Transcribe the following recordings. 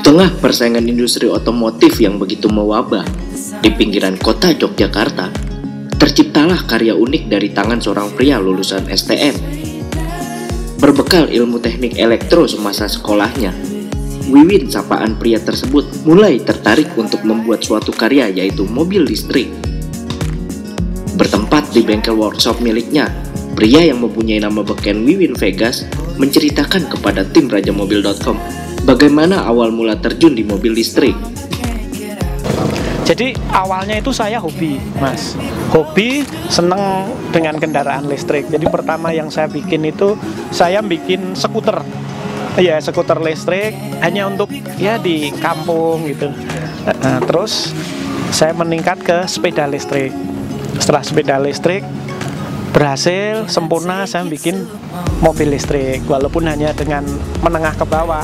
tengah persaingan industri otomotif yang begitu mewabah di pinggiran kota Yogyakarta, terciptalah karya unik dari tangan seorang pria lulusan STM. Berbekal ilmu teknik elektro semasa sekolahnya, Wiwin, sapaan pria tersebut, mulai tertarik untuk membuat suatu karya, yaitu mobil listrik. Bertempat di bengkel workshop miliknya, pria yang mempunyai nama beken Wiwin Vegas menceritakan kepada tim rajamobil.com bagaimana awal mula terjun di mobil listrik. Jadi awalnya itu saya hobi, Mas. Hobi, seneng dengan kendaraan listrik. Jadi pertama yang saya bikin itu, saya bikin skuter. Ya, skuter listrik hanya untuk ya di kampung gitu. Terus saya meningkat ke sepeda listrik. Setelah sepeda listrik berhasil sempurna, saya bikin mobil listrik walaupun hanya dengan menengah ke bawah.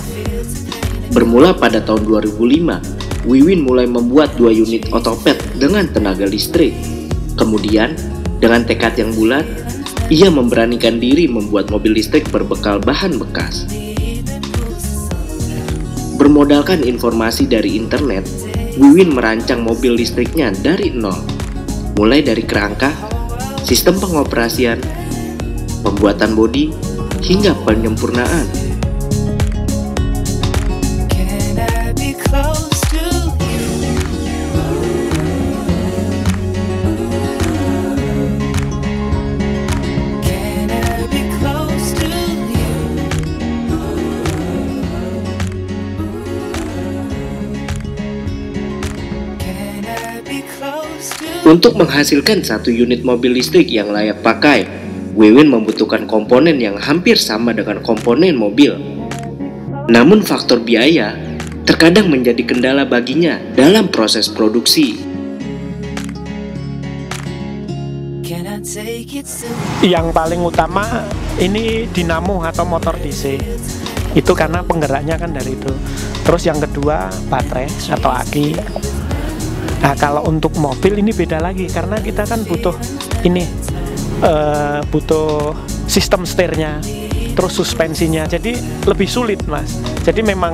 Bermula pada tahun 2005, Wiwin mulai membuat 2 unit otopet dengan tenaga listrik. Kemudian, dengan tekad yang bulat, ia memberanikan diri membuat mobil listrik berbekal bahan bekas. Bermodalkan informasi dari internet, Wiwin merancang mobil listriknya dari nol, mulai dari kerangka, sistem pengoperasian, pembuatan bodi, hingga penyempurnaan. Untuk menghasilkan 1 unit mobil listrik yang layak pakai, Wiwin membutuhkan komponen yang hampir sama dengan komponen mobil. Namun faktor biaya terkadang menjadi kendala baginya dalam proses produksi. Yang paling utama ini dinamo atau motor DC. Itu karena penggeraknya kan dari itu. Terus yang kedua baterai atau aki. Nah, kalau untuk mobil ini beda lagi karena kita kan butuh ini butuh sistem setirnya, terus suspensinya, jadi lebih sulit, Mas. Jadi memang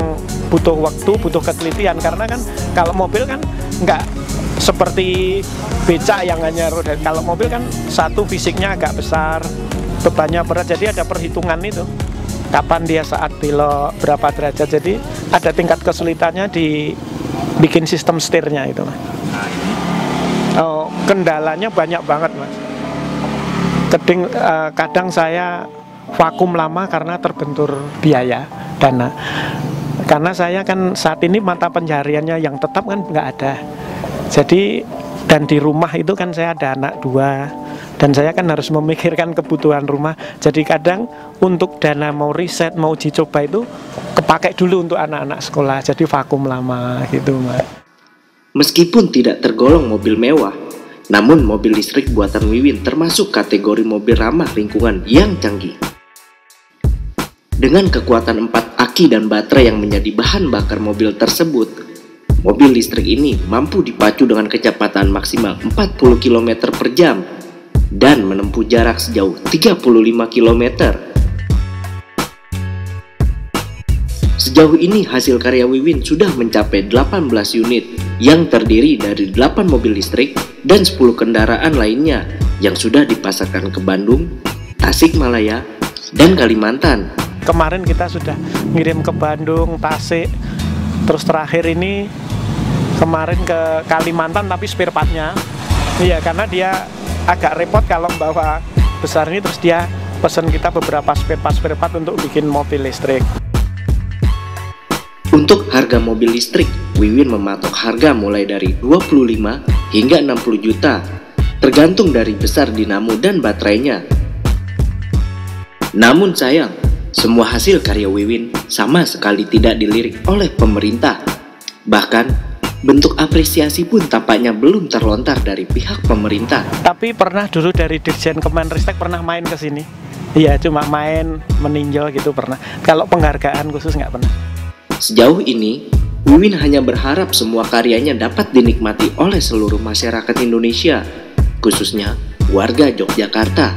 butuh waktu, butuh ketelitian karena kan kalau mobil kan nggak seperti becak yang hanya roda. Kalau mobil kan satu fisiknya agak besar, bebannya berat, jadi ada perhitungan itu. Kapan dia saat belok, berapa derajat, jadi ada tingkat kesulitannya di bikin sistem setirnya itu, Mas. Oh, kendalanya banyak banget, Mas. Kadang saya vakum lama karena terbentur biaya dana. Karena saya kan saat ini mata pencahariannya yang tetap kan nggak ada. Jadi dan di rumah itu kan saya ada anak 2 dan saya kan harus memikirkan kebutuhan rumah. Jadi kadang untuk dana mau riset, mau uji coba itu kepake dulu untuk anak-anak sekolah. Jadi vakum lama gitu, Mas. Meskipun tidak tergolong mobil mewah, namun mobil listrik buatan Wiwin termasuk kategori mobil ramah lingkungan yang canggih. Dengan kekuatan 4 aki dan baterai yang menjadi bahan bakar mobil tersebut, mobil listrik ini mampu dipacu dengan kecepatan maksimal 40 km per jam dan menempuh jarak sejauh 35 km. Sejauh ini hasil karya Wiwin sudah mencapai 18 unit yang terdiri dari 8 mobil listrik dan 10 kendaraan lainnya yang sudah dipasarkan ke Bandung, Tasikmalaya, dan Kalimantan. Kemarin kita sudah ngirim ke Bandung, Tasik, terus terakhir ini kemarin ke Kalimantan tapi spare partnya. Iya, karena dia agak repot kalau bawa besar ini, terus dia pesan kita beberapa spare part untuk bikin mobil listrik. Untuk harga mobil listrik, Wiwin mematok harga mulai dari 25 hingga 60 juta, tergantung dari besar dinamo dan baterainya. Namun sayang, semua hasil karya Wiwin sama sekali tidak dilirik oleh pemerintah. Bahkan, bentuk apresiasi pun tampaknya belum terlontar dari pihak pemerintah. Tapi pernah dulu dari Dirjen Kemenristek pernah main ke sini. Iya, cuma main, meninjau gitu pernah. Kalau penghargaan khusus nggak pernah. Sejauh ini, Wiwin hanya berharap semua karyanya dapat dinikmati oleh seluruh masyarakat Indonesia, khususnya warga Yogyakarta.